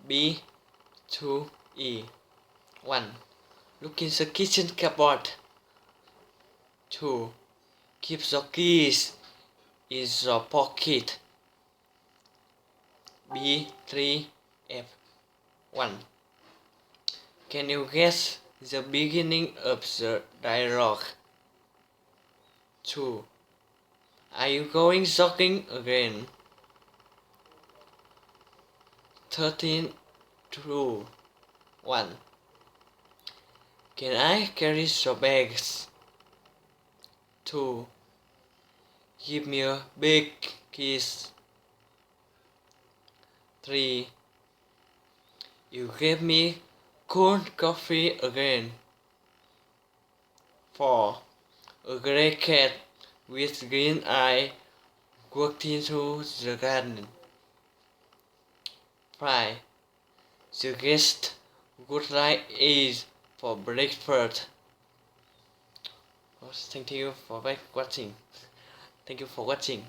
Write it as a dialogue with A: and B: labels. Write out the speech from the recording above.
A: B. 2. E. 1. Look in the kitchen cupboard. 2. Keep your keys in your pocket. B. 3. F. 1. Can you guess the beginning of the dialogue? 2. Are you going jogging again? 13. 2. 1. Can I carry your bags? 2. Give me a big kiss. 3. You gave me cold coffee again. 4. A grey cat with green eye walked into the garden. 5. The guest would like eggs for breakfast. Thank you for watching. Thank you for watching.